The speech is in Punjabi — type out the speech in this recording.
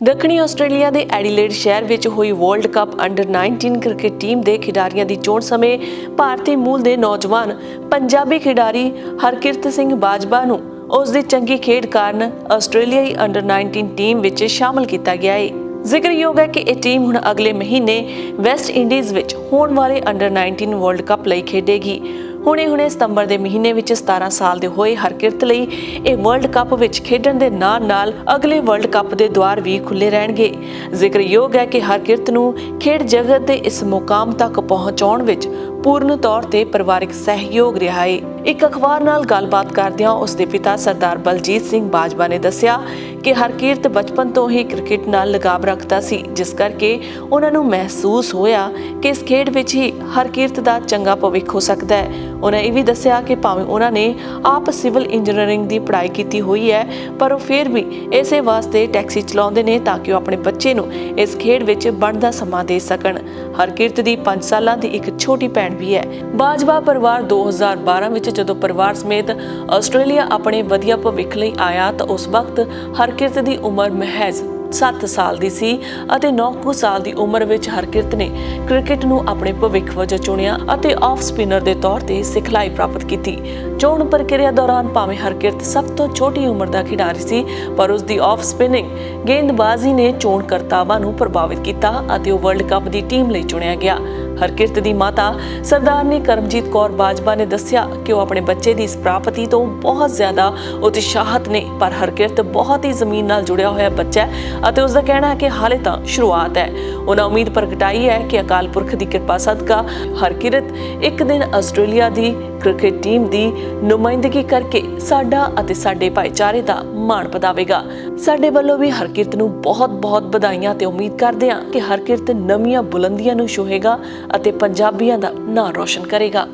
ਦੱਖਣੀ ਆਸਟ੍ਰੇਲੀਆ ਦੇ ਐਡੀਲੇਡ ਸ਼ਹਿਰ ਵਿੱਚ ਹੋਈ world cup under 19 cricket team ਦੇ ਖਿਡਾਰੀਆਂ ਦੀ ਚੋਣ ਸਮੇਂ ਭਾਰਤੀ ਮੂਲ ਦੇ ਨੌਜਵਾਨ ਪੰਜਾਬੀ ਖਿਡਾਰੀ ਹਰਕਿਰਤ ਸਿੰਘ ਬਾਜਵਾ ਨੂੰ ਉਸ ਦੀ ਚੰਗੀ ਖੇਡ ਕਾਰਨ ਆਸਟ੍ਰੇਲੀਆਈ ਅੰਡਰ 19 ਟੀਮ ਵਿੱਚ ਸ਼ਾਮਲ ਕੀਤਾ ਗਿਆ ਹੈ। ਜ਼ਿਕਰਯੋਗ ਹੈ ਕਿ ਇਹ ਟੀਮ ਹੁਣ ਅਗਲੇ ਮਹੀਨੇ ਵੈਸਟ ਇੰਡੀਜ਼ ਵਿੱਚ ਹੋਣ ਵਾਲੇ ਅੰਡਰ 19 ਵਰਲਡ ਕੱਪ ਲਈ ਖੇਡੇਗੀ। ਹੁਣੇ ਸਤੰਬਰ ਦੇ ਮਹੀਨੇ ਵਿੱਚ 17 ਸਾਲ ਦੇ ਹੋਏ ਹਰਕਿਰਤ ਲਈ ਇਹ ਵਰਲਡ ਕੱਪ ਵਿੱਚ ਖੇਡਣ ਦੇ ਨਾਲ ਅਗਲੇ ਵਰਲਡ ਕੱਪ ਦੇ ਦੁਆਰ ਵੀ ਖੁੱਲੇ ਰਹਿਣਗੇ। ਜ਼ਿਕਰਯੋਗ ਹੈ ਕਿ ਹਰਕਿਰਤ ਨੂੰ ਖੇਡ ਜਗਤ ਦੇ ਇਸ ਮੁਕਾਮ ਤੱਕ ਪਹੁੰਚਾਉਣ ਵਿੱਚ ਪੂਰਨ ਤੌਰ ਤੇ ਪਰਿਵਾਰਕ ਸਹਿਯੋਗ ਰਿਹਾ ਹੈ। ਇੱਕ ਅਖਬਾਰ ਨਾਲ ਗੱਲਬਾਤ ਕਰਦਿਆਂ ਉਸ ਦੇ ਪਿਤਾ ਸਰਦਾਰ ਬਲਜੀਤ ਸਿੰਘ ਬਾਜਵਾ ਨੇ ਦੱਸਿਆ ਕਿ ਹਰਕਿਰਤ ਬਚਪਨ ਤੋਂ ਹੀ ਕ੍ਰਿਕਟ ਨਾਲ ਲਗਾਵ ਰੱਖਦਾ ਸੀ, ਜਿਸ ਕਰਕੇ ਉਹਨਾਂ ਨੂੰ ਮਹਿਸੂਸ ਹੋਇਆ ਕਿ ਇਸ ਖੇਡ ਵਿੱਚ ਹੀ ਹਰਕਿਰਤ ਦਾ ਚੰਗਾ ਭਵਿੱਖ ਹੋ ਸਕਦਾ ਹੈ। ਉਹਨਾਂ ਇਹ ਵੀ ਦੱਸਿਆ ਕਿ ਭਾਵੇਂ ਉਹਨਾਂ ਨੇ ਆਪ ਸਿਵਲ ਇੰਜੀਨੀਅਰਿੰਗ ਦੀ ਪੜ੍ਹਾਈ ਕੀਤੀ ਹੋਈ ਹੈ, ਪਰ ਉਹ ਫਿਰ ਵੀ ਇਸੇ ਵਾਸਤੇ ਟੈਕਸੀ ਚਲਾਉਂਦੇ ਨੇ ਤਾਂ ਕਿ ਉਹ ਆਪਣੇ ਬੱਚੇ ਨੂੰ ਇਸ ਖੇਡ ਵਿੱਚ ਬਣਦਾ ਸਮਾਂ ਦੇ ਸਕਣ। ਹਰਕਿਰਤ ਦੀ 5 ਸਾਲਾਂ ਦੀ ਇੱਕ ਛੋਟੀ ਭੈਣ ਵੀ ਹੈ। ਬਾਜਵਾ ਪਰਿਵਾਰ 2012 ਵਿੱਚ ਜਦੋਂ ਪਰਿਵਾਰ ਸਮੇਤ ਆਸਟ੍ਰੇਲੀਆ ਆਪਣੇ ਵਧੀਆ ਭਵਿੱਖ ਲਈ ਆਇਆ ਤਾਂ ਉਸ ਵਕਤ ਹਰਕਿਰਤ ਦੀ ਉਮਰ ਮਹਿਜ਼ 7 ਸਾਲ ਦੀ ਸੀ ਅਤੇ 9 ਸਾਲ ਦੀ ਉਮਰ ਵਿੱਚ ਹਰਕਿਰਤ ਨੇ ਕ੍ਰਿਕਟ ਨੂੰ ਆਪਣੇ ਭਵਿੱਖ ਵਜੋਂ ਚੁਣਿਆ ਅਤੇ ਆਫ ਸਪਿਨਰ ਦੇ ਤੌਰ ਤੇ ਸਿਖਲਾਈ ਪ੍ਰਾਪਤ ਕੀਤੀ। ਚੋਣ ਪ੍ਰਕਿਰਿਆ ਦੌਰਾਨ ਭਾਵੇਂ ਹਰਕਿਰਤ ਸਭ ਤੋਂ ਛੋਟੀ ਉਮਰ ਦਾ ਖਿਡਾਰੀ ਸੀ, ਪਰ ਉਸ ਦੀ ਆਫ ਸਪਿਨਿੰਗ ਗੇਂਦਬਾਜ਼ੀ ਨੇ ਚੋਣਕਰਤਾਵਾਂ ਨੂੰ ਪ੍ਰਭਾਵਿਤ ਕੀਤਾ ਅਤੇ ਉਹ ਵਰਲਡ ਕੱਪ ਦੀ ਟੀਮ ਲਈ ਚੁਣਿਆ ਗਿਆ। ਹਰਕਿਰਤ ਦੀ ਮਾਤਾ ਸਰਦਾਰਨੀ ਕਰਮਜੀਤ ਕੌਰ ਬਾਜਵਾ ਨੇ ਦੱਸਿਆ ਕਿ ਉਹ ਆਪਣੇ ਬੱਚੇ ਦੀ ਇਸ ਪ੍ਰਾਪਤੀ ਤੋਂ ਬਹੁਤ ਜ਼ਿਆਦਾ ਉਤਸ਼ਾਹਿਤ ਨੇ, ਪਰ ਹਰਕਿਰਤ ਬਹੁਤ ਹੀ ਜ਼ਮੀਨ ਨਾਲ ਜੁੜਿਆ ਹੋਇਆ ਬੱਚਾ ਹੈ ਅਤੇ ਉਸ ਦਾ ਕਹਿਣਾ ਹੈ ਕਿ ਹਾਲੇ ਤਾਂ ਸ਼ੁਰੂਆਤ ਹੈ। ਉਹਨਾਂ ਉਮੀਦ ਪ੍ਰਗਟਾਈ ਹੈ ਕਿ ਅਕਾਲ ਪੁਰਖ ਦੀ ਕਿਰਪਾ ਸਦਕਾ ਹਰਕਿਰਤ ਇੱਕ ਦਿਨ ਆਸਟ੍ਰੇਲੀਆ ਦੀ ਕ੍ਰਿਕਟ ਟੀਮ ਦੀ ਨੁਮਾਇੰਦਗੀ ਕਰਕੇ ਸਾਡਾ ਅਤੇ ਸਾਡੇ ਭਾਈਚਾਰੇ ਦਾ ਮਾਣ ਵਧਾਵੇਗਾ। ਸਾਡੇ ਵੱਲੋਂ ਵੀ ਹਰਕਿਰਤ ਨੂੰ ਬਹੁਤ ਵਧਾਈਆਂ ਤੇ ਉਮੀਦ ਕਰਦੇ ਹਾਂ ਕਿ ਹਰਕਿਰਤ ਨਵੀਆਂ ਬੁਲੰਦੀਆਂ ਨੂੰ ਛੂਹੇਗਾ ਅਤੇ ਪੰਜਾਬੀਆਂ ਦਾ ਨਾਂ ਰੋਸ਼ਨ ਕਰੇਗਾ।